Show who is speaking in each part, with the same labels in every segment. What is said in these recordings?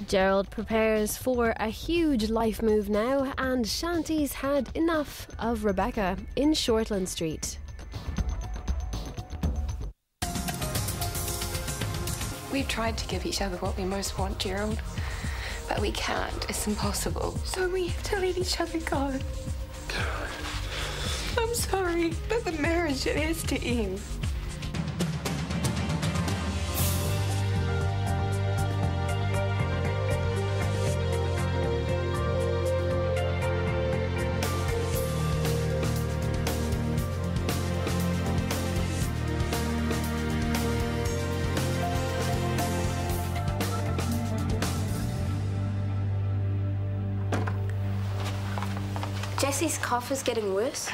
Speaker 1: Gerald prepares for a huge life move now, and Shanty's had enough of Rebecca in Shortland Street.
Speaker 2: We've tried to give each other what we most want, Gerald, but we can't. It's impossible. So we have to let each other go. I'm sorry, but the marriage, it has to end.
Speaker 3: Jesse's cough is getting worse.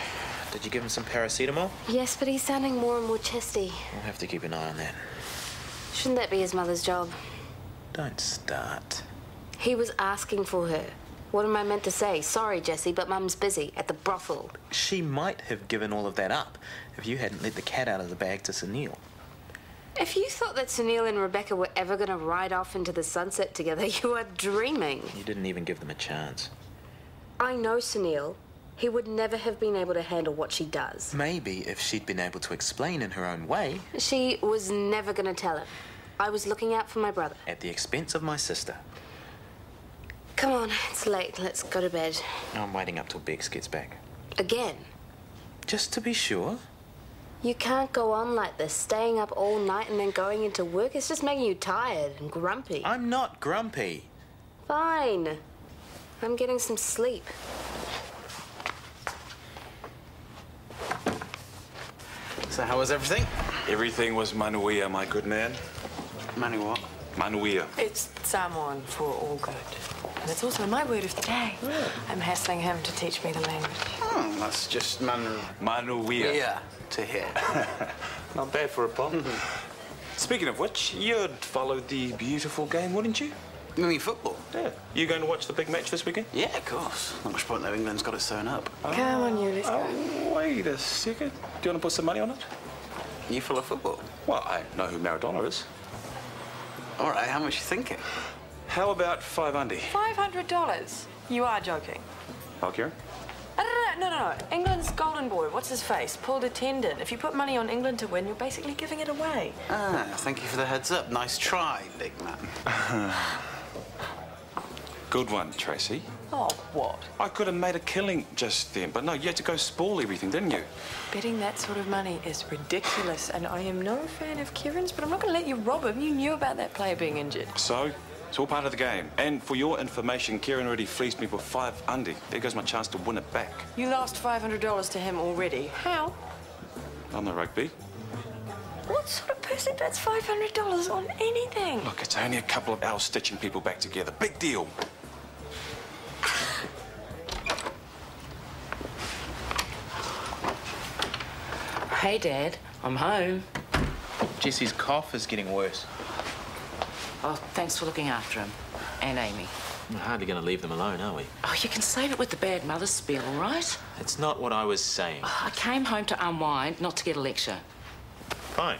Speaker 4: Did you give him some paracetamol?
Speaker 3: Yes, but he's sounding more and more chesty.
Speaker 4: We'll have to keep an eye on that.
Speaker 3: Shouldn't that be his mother's job?
Speaker 4: Don't start.
Speaker 3: He was asking for her. What am I meant to say? Sorry, Jesse, but Mum's busy at the brothel.
Speaker 4: She might have given all of that up if you hadn't let the cat out of the bag to Sunil.
Speaker 3: If you thought that Sunil and Rebecca were ever going to ride off into the sunset together, you are dreaming.
Speaker 4: You didn't even give them a chance.
Speaker 3: I know Sunil. He would never have been able to handle what she does.
Speaker 4: Maybe if she'd been able to explain in her own way.
Speaker 3: She was never going to tell him. I was looking out for my brother.
Speaker 4: At the expense of my sister.
Speaker 3: Come on, it's late. Let's go to bed.
Speaker 4: I'm waiting up till Bex gets back.
Speaker 3: Again?
Speaker 4: Just to be sure.
Speaker 3: You can't go on like this, staying up all night and then going into work. It's just making you tired and grumpy.
Speaker 4: I'm not grumpy.
Speaker 3: Fine. I'm getting some sleep.
Speaker 4: So how was everything?
Speaker 5: Everything was manuia, my good man.
Speaker 4: Manu what?
Speaker 5: Manuia.
Speaker 6: It's Samoan for all good. And it's also my word of the day.
Speaker 4: Yeah.
Speaker 6: I'm hassling him to teach me the language.
Speaker 7: Oh, that's just
Speaker 5: Manuia.
Speaker 7: Yeah, to hear.
Speaker 5: Not bad for a pop. Speaking of which, you'd follow the beautiful game, wouldn't you?
Speaker 7: You mean football?
Speaker 5: Yeah. You going to watch the big match this weekend?
Speaker 7: Yeah, of course. Not much point though, England's got it sewn up.
Speaker 6: Come on, you, let's go.
Speaker 5: Wait a second. Do you want to put some money on it?
Speaker 7: You follow football?
Speaker 5: Well, I know who Maradona is.
Speaker 7: All right, how much you thinking?
Speaker 5: How about 500?
Speaker 6: $500? You are joking.
Speaker 5: Oh, Kieran?
Speaker 6: No. England's golden boy, what's his face? Pulled a tendon. If you put money on England to win, you're basically giving it away.
Speaker 7: Ah, thank you for the heads up. Nice try, big man.
Speaker 5: Good one, Tracy.
Speaker 6: Oh, what?
Speaker 5: I could have made a killing just then, but no, you had to go spoil everything, didn't you?
Speaker 6: Betting that sort of money is ridiculous, and I am no fan of Kieran's, but I'm not going to let you rob him. You knew about that player being injured.
Speaker 5: So, it's all part of the game. And for your information, Kieran already fleeced me for 500. There goes my chance to win it back.
Speaker 6: You lost $500 to him already. How?
Speaker 5: On the rugby.
Speaker 6: What sort of person bets $500 on anything?
Speaker 5: Look, it's only a couple of hours stitching people back together. Big deal.
Speaker 8: Hey, Dad. I'm home.
Speaker 4: Jesse's cough is getting worse.
Speaker 8: Oh, thanks for looking after him. And Amy.
Speaker 4: We're hardly going to leave them alone, are we?
Speaker 8: Oh, you can save it with the bad mother's spiel, all right?
Speaker 4: It's not what I was saying.
Speaker 8: Oh, I came home to unwind, not to get a lecture.
Speaker 4: Fine.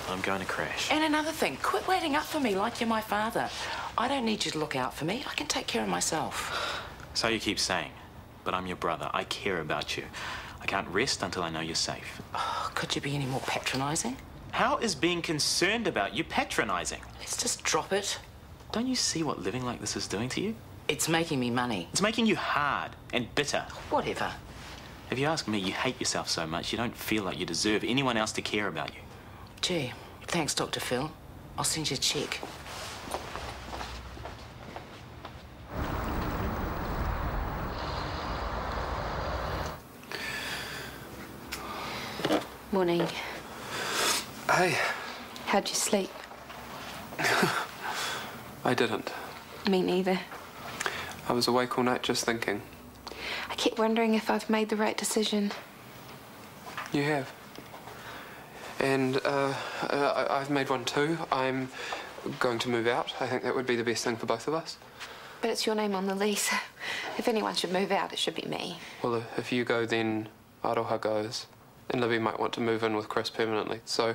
Speaker 4: I'm going to crash.
Speaker 8: And another thing, quit waiting up for me like you're my father. I don't need you to look out for me. I can take care of myself.
Speaker 4: So you keep saying, but I'm your brother. I care about you. I can't rest until I know you're safe.
Speaker 8: Oh, could you be any more patronising?
Speaker 4: How is being concerned about you patronising?
Speaker 8: Let's just drop it.
Speaker 4: Don't you see what living like this is doing to you?
Speaker 8: It's making me money.
Speaker 4: It's making you hard and bitter.
Speaker 8: Whatever.
Speaker 4: If you ask me, you hate yourself so much you don't feel like you deserve anyone else to care about you.
Speaker 8: Gee, thanks, Dr. Phil. I'll send you a cheque.
Speaker 2: Morning.
Speaker 9: Hey.
Speaker 2: How'd you sleep?
Speaker 9: I didn't.
Speaker 2: Me neither.
Speaker 9: I was awake all night just thinking.
Speaker 2: I keep wondering if I've made the right decision.
Speaker 9: You have. And I've made one too. I'm going to move out. I think that would be the best thing for both of us.
Speaker 2: But it's your name on the lease. If anyone should move out, it should be me.
Speaker 9: Well, if you go, then Aroha goes. And Libby might want to move in with Chris permanently. So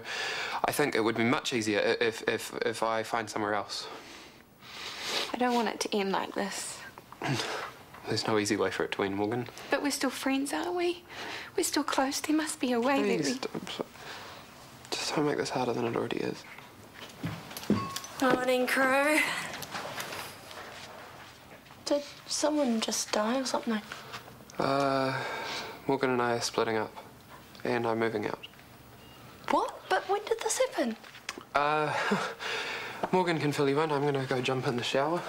Speaker 9: I think it would be much easier if I find somewhere else.
Speaker 2: I don't want it to end like this.
Speaker 9: There's no easy way for it to end, Morgan.
Speaker 2: But we're still friends, aren't we? We're still close. There must be a way that we...
Speaker 9: Just don't make this harder than it already is.
Speaker 3: Morning, crew. Did someone just die or something?
Speaker 9: Morgan and I are splitting up. And I'm moving out.
Speaker 3: What? But when did this happen?
Speaker 9: Morgan can fill you in. I'm gonna go jump in the shower.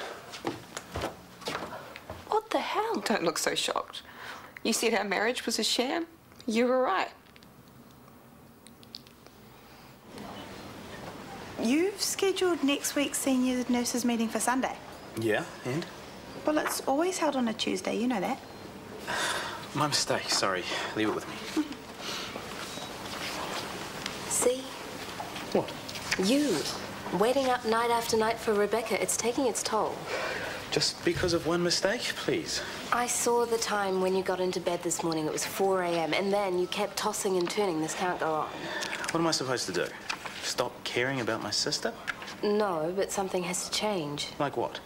Speaker 3: What the hell?
Speaker 2: Don't look so shocked. You said our marriage was a sham? You were right.
Speaker 10: You've scheduled next week's senior nurses meeting for Sunday.
Speaker 4: Yeah, and?
Speaker 10: Well, it's always held on a Tuesday, you know that.
Speaker 4: My mistake, sorry. Leave it with me.
Speaker 3: See?
Speaker 4: What?
Speaker 3: You. Waiting up night after night for Rebecca, it's taking its toll.
Speaker 4: Just because of one mistake, please.
Speaker 3: I saw the time when you got into bed this morning. It was 4 a.m. and then you kept tossing and turning. This can't go on.
Speaker 4: What am I supposed to do? Stop caring about my sister?
Speaker 3: No, but something has to change.
Speaker 4: Like what?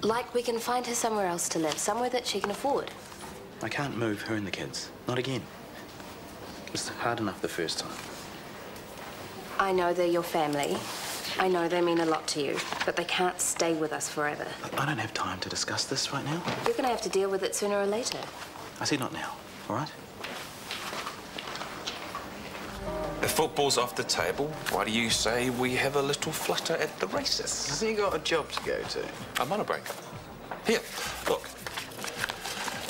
Speaker 3: Like we can find her somewhere else to live, somewhere that she can afford.
Speaker 4: I can't move her and the kids. Not again. It was hard enough the first time.
Speaker 3: I know they're your family. I know they mean a lot to you, but they can't stay with us forever.
Speaker 4: I don't have time to discuss this right now.
Speaker 3: You're going to have to deal with it sooner or later.
Speaker 4: I said not now, all right?
Speaker 5: The football's off the table. Why do you say we have a little flutter at the races?
Speaker 7: Hasn't he got a job to go to?
Speaker 5: I'm on a break. Here, look.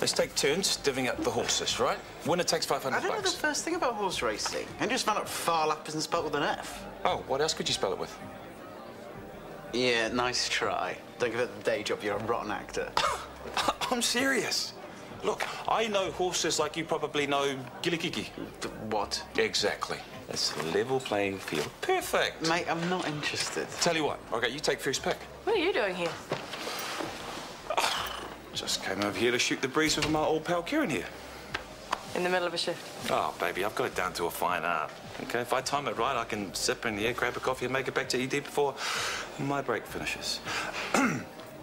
Speaker 5: Let's take turns divvying up the horses, right? Winner takes 500
Speaker 7: I don't know the
Speaker 5: bucks.
Speaker 7: first thing about horse racing. And just found out far lap isn't spelled with an F.
Speaker 5: Oh, what else could you spell it with?
Speaker 7: Yeah, nice try. Don't give it the day job, you're a rotten actor.
Speaker 5: I'm serious. Look, I know horses like you probably know Gilikiki.
Speaker 7: What?
Speaker 5: Exactly. It's a level playing field. Perfect.
Speaker 7: Mate, I'm not interested.
Speaker 5: Tell you what, okay, you take first pick.
Speaker 6: What are you doing here?
Speaker 5: Just came over here to shoot the breeze with my old pal Kieran here.
Speaker 6: In the middle of a shift.
Speaker 5: Oh, baby, I've got it down to a fine art. Okay, if I time it right, I can zip in the air, grab a coffee, and make it back to ED before my break finishes.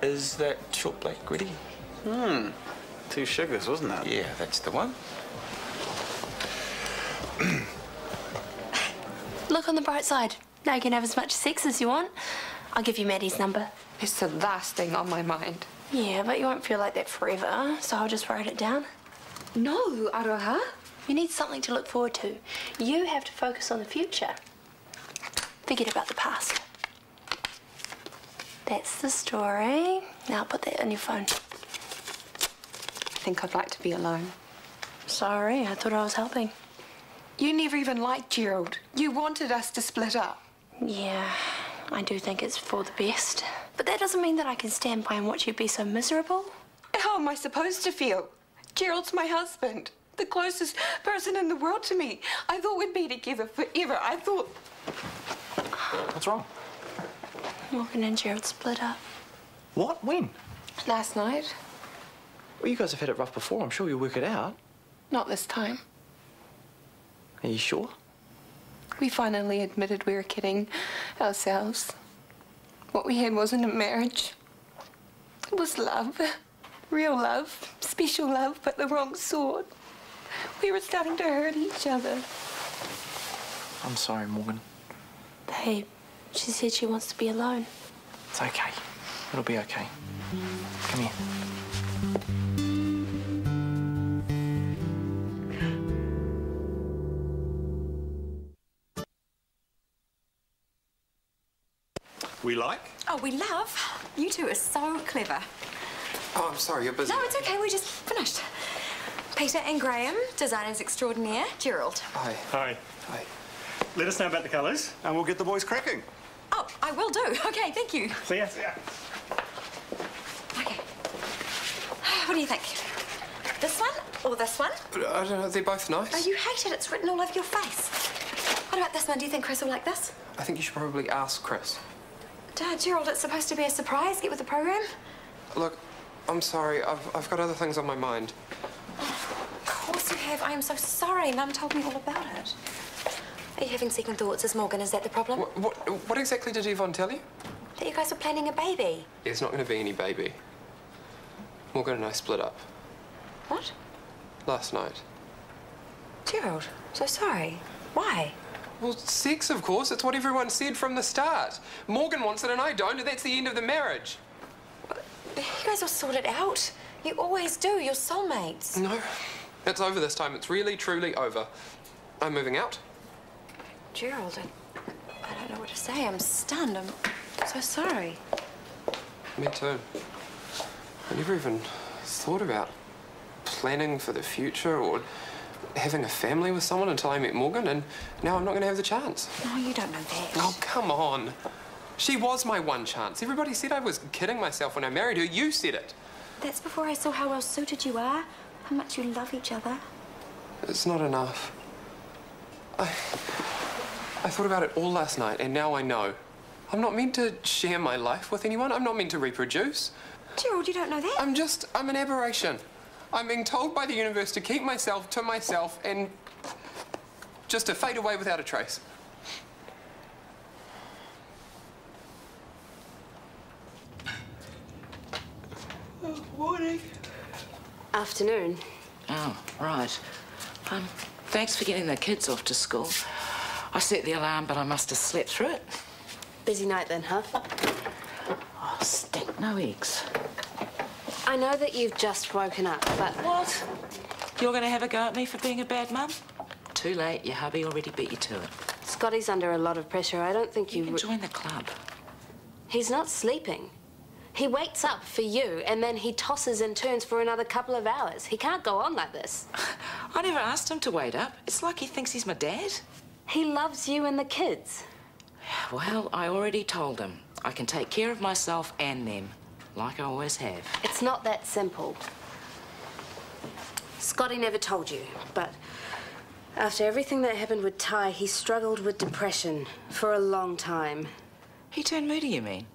Speaker 5: Is that short black ready?
Speaker 7: 2 sugars, wasn't that?
Speaker 5: Yeah, that's the one.
Speaker 3: Look on the bright side. Now you can have as much sex as you want. I'll give you Maddie's number.
Speaker 2: It's the last thing on my mind.
Speaker 3: Yeah, but you won't feel like that forever, so I'll just write it down.
Speaker 2: No, Aroha.
Speaker 3: You need something to look forward to. You have to focus on the future. Forget about the past. That's the story. Now put that on your phone.
Speaker 2: I think I'd like to be alone.
Speaker 3: Sorry, I thought I was helping.
Speaker 2: You never even liked Gerald. You wanted us to split up.
Speaker 3: Yeah, I do think it's for the best. But that doesn't mean that I can stand by and watch you be so miserable.
Speaker 2: How am I supposed to feel? Gerald's my husband. The closest person in the world to me. I thought we'd be together forever. I thought...
Speaker 4: What's wrong?
Speaker 3: Morgan and Gerald split up.
Speaker 4: What? When?
Speaker 2: Last night.
Speaker 4: Well, you guys have had it rough before. I'm sure you'll work it out.
Speaker 2: Not this time.
Speaker 4: Are you sure?
Speaker 2: We finally admitted we were kidding ourselves. What we had wasn't a marriage. It was love. Real love. Special love, but the wrong sort. We were starting to hurt each other.
Speaker 4: I'm sorry, Morgan.
Speaker 3: Babe, she said she wants to be alone.
Speaker 4: It's okay. It'll be okay. Come here.
Speaker 5: We like?
Speaker 11: Oh, we love. You two are so clever.
Speaker 9: Oh, I'm sorry, you're busy.
Speaker 11: No, it's okay. We just finished. Peter and Graham, designers extraordinaire. Gerald.
Speaker 9: Hi.
Speaker 12: Hi.
Speaker 9: Hi.
Speaker 12: Let us know about the colours, and we'll get the boys cracking.
Speaker 11: Oh, I will do. Okay, thank you.
Speaker 12: See ya.
Speaker 11: Okay. What do you think? This one or this one?
Speaker 9: I don't know, they're both nice.
Speaker 11: Oh, you hate it. It's written all over your face. What about this one? Do you think Chris will like this?
Speaker 9: I think you should probably ask Chris.
Speaker 11: Dad, Gerald, it's supposed to be a surprise. Get with the program.
Speaker 9: Look, I'm sorry. I've got other things on my mind.
Speaker 11: Of course you have. I am so sorry. Mum told me all about it. Are you having second thoughts? Is Morgan? Is that the problem?
Speaker 9: What exactly did Yvonne tell you?
Speaker 11: that you guys were planning a baby.
Speaker 9: There's not going to be any baby. Morgan and I split up.
Speaker 11: What?
Speaker 9: Last night.
Speaker 11: Gerald, so sorry. Why?
Speaker 9: Well, sex, of course. It's what everyone said from the start. Morgan wants it and I don't, and that's the end of the marriage.
Speaker 11: You guys will sort it out. You always do. You're soulmates.
Speaker 9: No, it's over this time. It's really, truly over. I'm moving out.
Speaker 11: Gerald, I don't know what to say. I'm stunned. I'm so sorry.
Speaker 9: Me too. I never even thought about planning for the future or having a family with someone until I met Morgan, and now I'm not going to have the chance.
Speaker 11: No, you don't know that.
Speaker 9: Oh, come on. She was my one chance. Everybody said I was kidding myself when I married her. You said it.
Speaker 11: That's before I saw how well suited you are, how much you love each other.
Speaker 9: It's not enough. I thought about it all last night, and now I know. I'm not meant to share my life with anyone. I'm not meant to reproduce.
Speaker 11: Gerald, you don't know that.
Speaker 9: I'm an aberration. I'm being told by the universe to keep myself to myself and just to fade away without a trace.
Speaker 8: Morning.
Speaker 3: Afternoon.
Speaker 8: Oh, right. Thanks for getting the kids off to school. I set the alarm, but I must have slept through it.
Speaker 3: Busy night then, huh?
Speaker 8: Oh, stink, no eggs.
Speaker 3: I know that you've just woken up, but...
Speaker 8: What? You're going to have a go at me for being a bad mum? Too late. Your hubby already beat you to it.
Speaker 3: Scotty's under a lot of pressure. I don't think
Speaker 8: You can join the club.
Speaker 3: He's not sleeping. He wakes up for you, and then he tosses and turns for another couple of hours. He can't go on like this.
Speaker 8: I never asked him to wait up. It's like he thinks he's my dad.
Speaker 3: He loves you and the kids.
Speaker 8: Well, I already told him. I can take care of myself and them, like I always have.
Speaker 3: It's not that simple. Scotty never told you, but after everything that happened with Ty, he struggled with depression for a long time.
Speaker 8: He turned moody, you mean?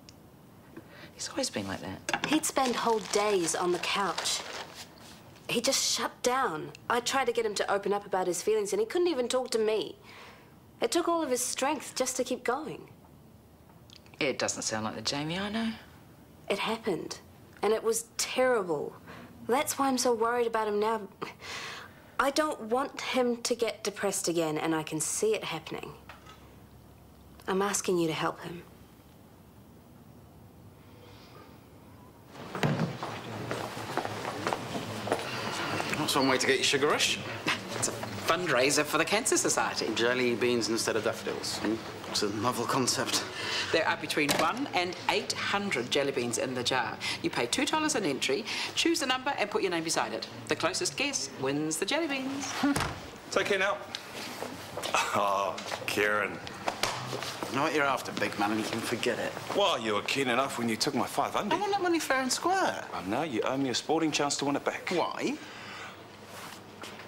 Speaker 8: He's always been like that.
Speaker 3: He'd spend whole days on the couch. He just shut down. I tried to get him to open up about his feelings, and he couldn't even talk to me. It took all of his strength just to keep going.
Speaker 8: It doesn't sound like the Jamie I know.
Speaker 3: It happened, and it was terrible. That's why I'm so worried about him now. I don't want him to get depressed again, and I can see it happening. I'm asking you to help him.
Speaker 7: That's one way to get your sugar rush.
Speaker 13: It's a fundraiser for the Cancer Society.
Speaker 7: Jelly beans instead of daffodils. It's a novel concept.
Speaker 13: There are between 100 and 800 jelly beans in the jar. You pay $2 an entry, choose a number and put your name beside it. The closest guess wins the jelly beans.
Speaker 5: Take care now. Oh, Kieran.
Speaker 7: You know what you're after, big man, and you can forget it.
Speaker 5: Well, you were keen enough when you took my 500.
Speaker 7: I want that money fair and square.
Speaker 5: Well, now you owe me a sporting chance to win it back.
Speaker 7: Why?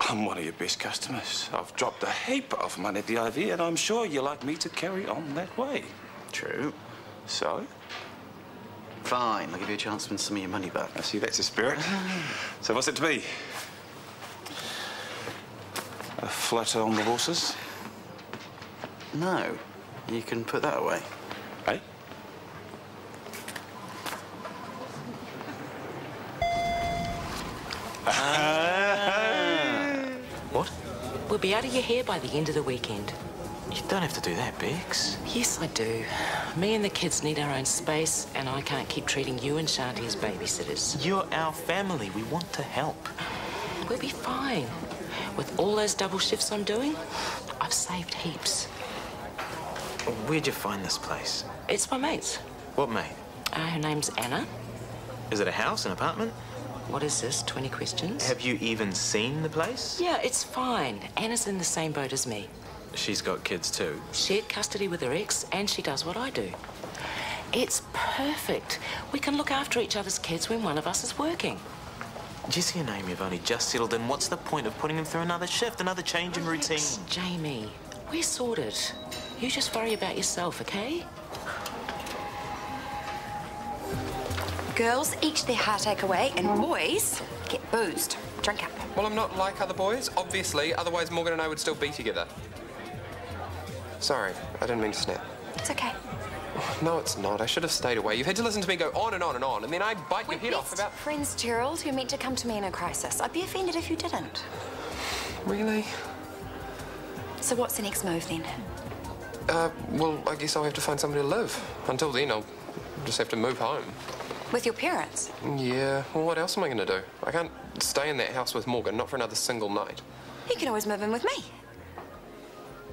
Speaker 5: I'm one of your best customers. I've dropped a heap of money at the IV, and I'm sure you like me to carry on that way.
Speaker 7: True.
Speaker 5: So?
Speaker 7: Fine, I'll give you a chance to win some of your money back.
Speaker 5: I see, that's the spirit. So what's it to be? A flutter on the horses?
Speaker 7: No. You can put that away.
Speaker 5: Hey?
Speaker 4: What?
Speaker 8: We'll be out of your hair by the end of the weekend.
Speaker 4: You don't have to do that, Bex.
Speaker 8: Yes, I do. Me and the kids need our own space, and I can't keep treating you and Shanti as babysitters.
Speaker 4: You're our family. We want to help.
Speaker 8: We'll be fine. With all those double shifts I'm doing, I've saved heaps.
Speaker 4: Where'd you find this place?
Speaker 8: It's my mate's.
Speaker 4: What mate?
Speaker 8: Her name's Anna.
Speaker 4: Is it a house, an apartment?
Speaker 8: What is this, 20 questions?
Speaker 4: Have you even seen the place?
Speaker 8: Yeah, it's fine. Anna's in the same boat as me.
Speaker 4: She's got kids too.
Speaker 8: Shared custody with her ex, and she does what I do. It's perfect. We can look after each other's kids when one of us is working.
Speaker 4: Jesse and Amy have only just settled in. What's the point of putting them through another shift, another change in routine?
Speaker 8: Jamie, we're sorted. You just worry about yourself, okay?
Speaker 11: Girls eat their heartache away, and boys get boozed. Drink up.
Speaker 9: Well, I'm not like other boys, obviously. Otherwise, Morgan and I would still be together. Sorry, I didn't mean to snap.
Speaker 11: It's okay.
Speaker 9: No, it's not. I should have stayed away. You've had to listen to me go on and on and on, and then I bite your head off about...
Speaker 11: friends, Gerald. You're meant to come to me in a crisis. I'd be offended if you didn't.
Speaker 9: Really?
Speaker 11: So what's the next move, then?
Speaker 9: Well, I guess I'll have to find somewhere to live. Until then, I'll just have to move home.
Speaker 11: With your parents?
Speaker 9: Yeah. Well, what else am I going to do? I can't stay in that house with Morgan, not for another single night.
Speaker 11: You can always move in with me.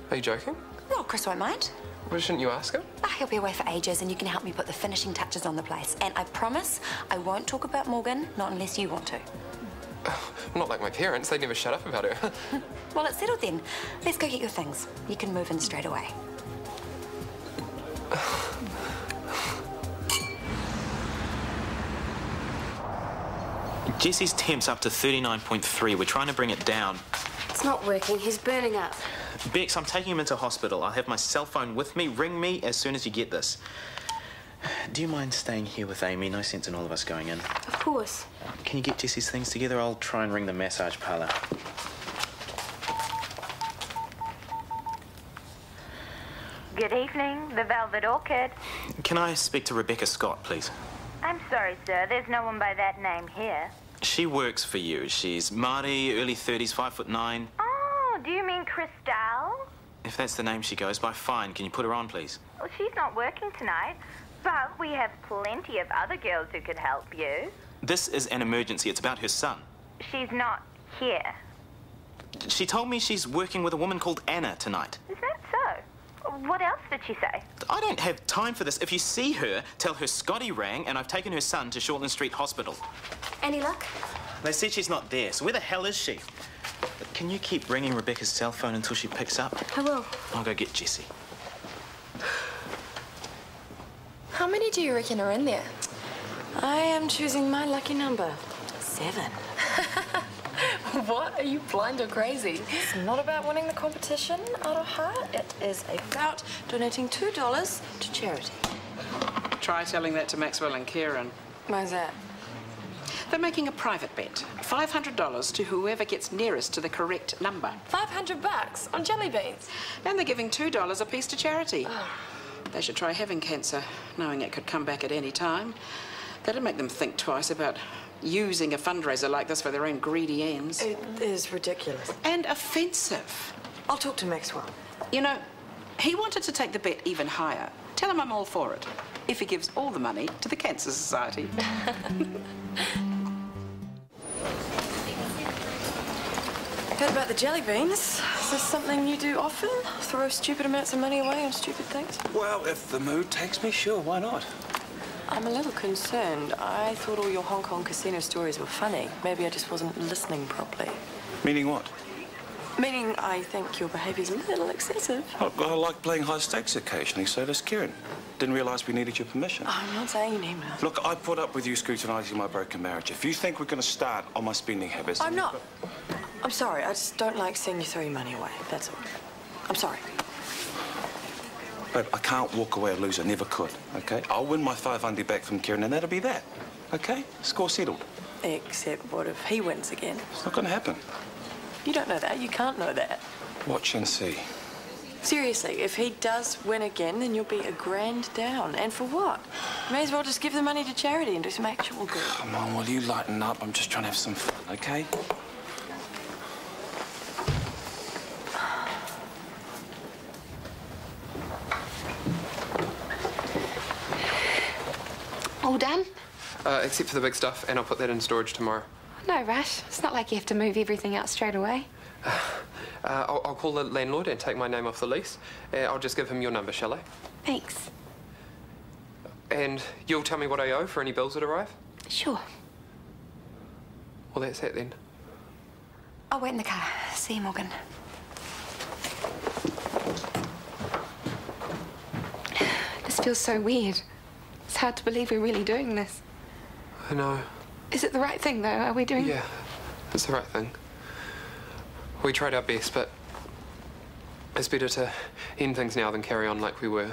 Speaker 9: Are you joking?
Speaker 11: Well, Chris won't mind.
Speaker 9: Well, shouldn't you ask him?
Speaker 11: He'll be away for ages and you can help me put the finishing touches on the place. And I promise I won't talk about Morgan, not unless you want to.
Speaker 9: Not like my parents. They'd never shut up about her.
Speaker 11: Well, it's settled then. Let's go get your things. You can move in straight away.
Speaker 4: Jesse's temp's up to 39.3. We're trying to bring it down.
Speaker 3: It's not working. He's burning up.
Speaker 4: Bex, I'm taking him into hospital. I'll have my cell phone with me. Ring me as soon as you get this. Do you mind staying here with Amy? No sense in all of us going in.
Speaker 3: Of course.
Speaker 4: Can you get Jesse's things together? I'll try and ring the massage parlour.
Speaker 14: Good evening, the Velvet Orchid.
Speaker 4: Can I speak to Rebecca Scott, please?
Speaker 14: I'm sorry, sir. There's no one by that name here.
Speaker 4: She works for you. She's Māori, early 30s, 5'9".
Speaker 14: Oh, do you mean Cristal?
Speaker 4: If that's the name she goes by, fine. Can you put her on, please?
Speaker 14: Well, she's not working tonight, but we have plenty of other girls who could help you.
Speaker 4: This is an emergency. It's about her son.
Speaker 14: She's not here.
Speaker 4: She told me she's working with a woman called Anna tonight.
Speaker 14: Is that so? What else did she say?
Speaker 4: I don't have time for this. If you see her, tell her Scotty rang and I've taken her son to Shortland Street Hospital.
Speaker 3: Any luck?
Speaker 4: They said she's not there, so where the hell is she? Can you keep ringing Rebecca's cell phone until she picks up?
Speaker 3: I will.
Speaker 4: I'll go get Jessie.
Speaker 6: How many do you reckon are in there?
Speaker 3: I am choosing my lucky number. 7.
Speaker 6: What? Are you blind or crazy? It's not about winning the competition out of heart. It is about donating $2 to charity.
Speaker 13: Try telling that to Maxwell and Kieran.
Speaker 6: Why's that?
Speaker 13: They're making a private bet. $500 to whoever gets nearest to the correct number.
Speaker 6: $500 on jelly beans.
Speaker 13: And they're giving $2 apiece to charity. They should try having cancer, knowing it could come back at any time. That'd make them think twice about using a fundraiser like this for their own greedy ends.
Speaker 6: It is ridiculous.
Speaker 13: And offensive.
Speaker 6: I'll talk to Maxwell.
Speaker 13: You know, he wanted to take the bet even higher. Tell him I'm all for it, if he gives all the money to the Cancer Society.
Speaker 6: Heard about the jelly beans. Is this something you do often? Throw stupid amounts of money away on stupid things?
Speaker 5: Well, if the mood takes me, sure, why not?
Speaker 6: I'm a little concerned. I thought all your Hong Kong casino stories were funny. Maybe I just wasn't listening properly.
Speaker 5: Meaning what?
Speaker 6: Meaning I think your behaviour's a little excessive.
Speaker 5: I like playing high stakes occasionally, so does Kieran. Didn't realise we needed your permission.
Speaker 6: I'm not saying you need me.
Speaker 5: Look, I put up with you scrutinising my broken marriage. If you think we're going to start on my spending habits...
Speaker 6: I'm not. I'm sorry. I just don't like seeing you throw your money away. That's all. I'm sorry.
Speaker 5: Babe, I can't walk away a loser. Never could, OK? I'll win my $500 back from Kieran, and that'll be that. OK? Score settled.
Speaker 6: Except what if he wins again?
Speaker 5: It's not going to happen.
Speaker 6: You don't know that. You can't know that.
Speaker 5: Watch and see.
Speaker 6: Seriously, if he does win again, then you'll be a grand down. And for what? You may as well just give the money to charity and do some actual good.
Speaker 5: Come on, will you lighten up? I'm just trying to have some fun, OK?
Speaker 2: All done?
Speaker 9: Except for the big stuff, and I'll put that in storage tomorrow.
Speaker 2: No rush. It's not like you have to move everything out straight away.
Speaker 9: I'll call the landlord and take my name off the lease. I'll just give him your number, shall I?
Speaker 2: Thanks.
Speaker 9: And you'll tell me what I owe for any bills that arrive?
Speaker 2: Sure.
Speaker 9: Well, that's it then.
Speaker 11: I'll wait in the car. See you, Morgan.
Speaker 2: This feels so weird. It's hard to believe we're really doing this.
Speaker 9: I know.
Speaker 2: Is it the right thing, though? Are we doing...
Speaker 9: Yeah, it's the right thing. We tried our best, but it's better to end things now than carry on like we were.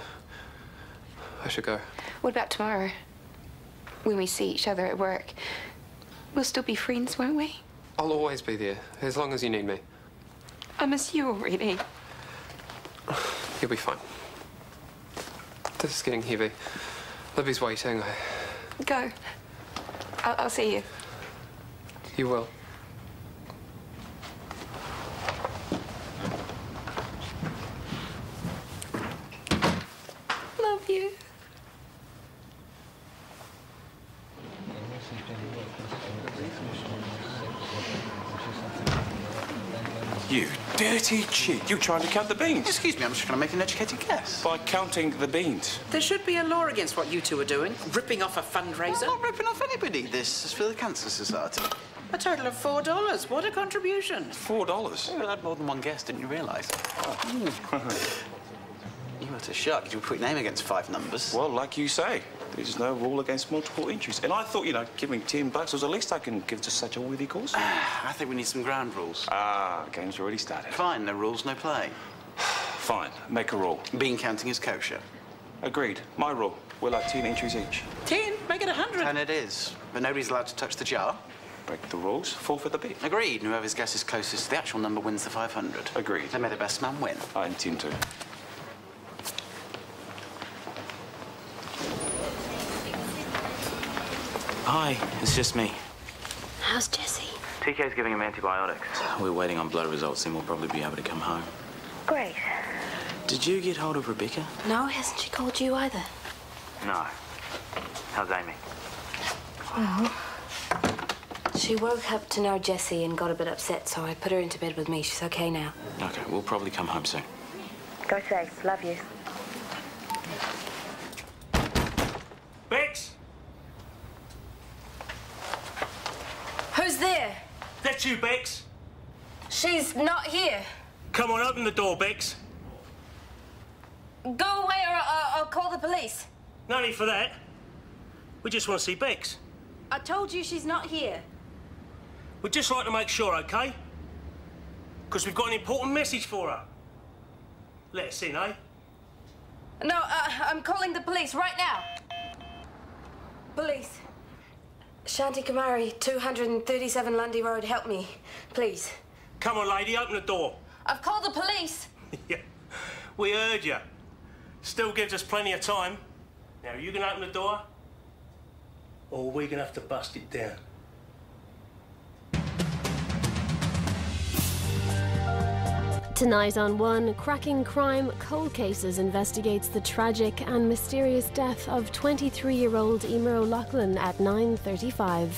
Speaker 9: I should go.
Speaker 2: What about tomorrow? When we see each other at work, we'll still be friends, won't we?
Speaker 9: I'll always be there, as long as you need me.
Speaker 2: I miss you already.
Speaker 9: You'll be fine. This is getting heavy. Libby's waiting.
Speaker 2: Go. I'll see you.
Speaker 9: You will.
Speaker 2: Love you.
Speaker 5: You dirty cheat. You trying to count the beans?
Speaker 7: Excuse me, I'm just trying to make an educated guess.
Speaker 5: By counting the beans.
Speaker 13: There should be a law against what you two are doing. Ripping off a fundraiser.
Speaker 7: I'm not ripping off anybody. This is for the Cancer Society.
Speaker 13: A total of $4. What a contribution.
Speaker 5: $4?
Speaker 7: You had more than one guess, didn't you realise? You were to shock. You put your name against 5 numbers.
Speaker 5: Well, like you say, there's no rule against multiple entries. And I thought, you know, giving $10 was the least I can give to such a worthy cause.
Speaker 7: I think we need some ground rules.
Speaker 5: Ah, game's already started.
Speaker 7: Fine, no rules, no play.
Speaker 5: Fine, make a rule.
Speaker 7: Bean counting is kosher.
Speaker 5: Agreed. My rule. We'll have 10 entries each.
Speaker 13: 10? Make it 100.
Speaker 7: 10 it is. But nobody's allowed to touch the jar.
Speaker 5: Break the rules, forfeit the bet.
Speaker 7: Agreed. And whoever's guess is closest to the actual number wins the 500.
Speaker 5: Agreed.
Speaker 7: Then may the best man win.
Speaker 5: I intend to.
Speaker 4: Hi, it's just me.
Speaker 3: How's Jessie?
Speaker 4: TK's giving him antibiotics. We're waiting on blood results, then we'll probably be able to come home.
Speaker 14: Great.
Speaker 4: Did you get hold of Rebecca?
Speaker 3: No, hasn't she called you either?
Speaker 4: No. How's Amy?
Speaker 3: Well, she woke up to know Jessie and got a bit upset, so I put her into bed with me. She's okay now.
Speaker 4: Okay, we'll probably come home soon.
Speaker 14: Go safe. Love you.
Speaker 15: Bex?
Speaker 3: Who's there?
Speaker 15: That's you, Bex.
Speaker 3: She's not here.
Speaker 15: Come on, open the door, Bex.
Speaker 3: Go away or I'll call the police.
Speaker 15: No need for that. We just want to see Bex.
Speaker 3: I told you she's not here.
Speaker 15: We'd just like to make sure, OK? Because we've got an important message for her. Let us in, eh?
Speaker 3: No, I'm calling the police right now. Police. Shanti Kumari, 237 Lundy Road, help me, please.
Speaker 15: Come on, lady, open the door.
Speaker 3: I've called the police.
Speaker 15: Yeah, we heard you. Still gives us plenty of time. Now, are you going to open the door? Or are we going to have to bust it down?
Speaker 1: Tonight on One, Cracking Crime Cold Cases investigates the tragic and mysterious death of 23-year-old Emer O'Loughlin at 9:35.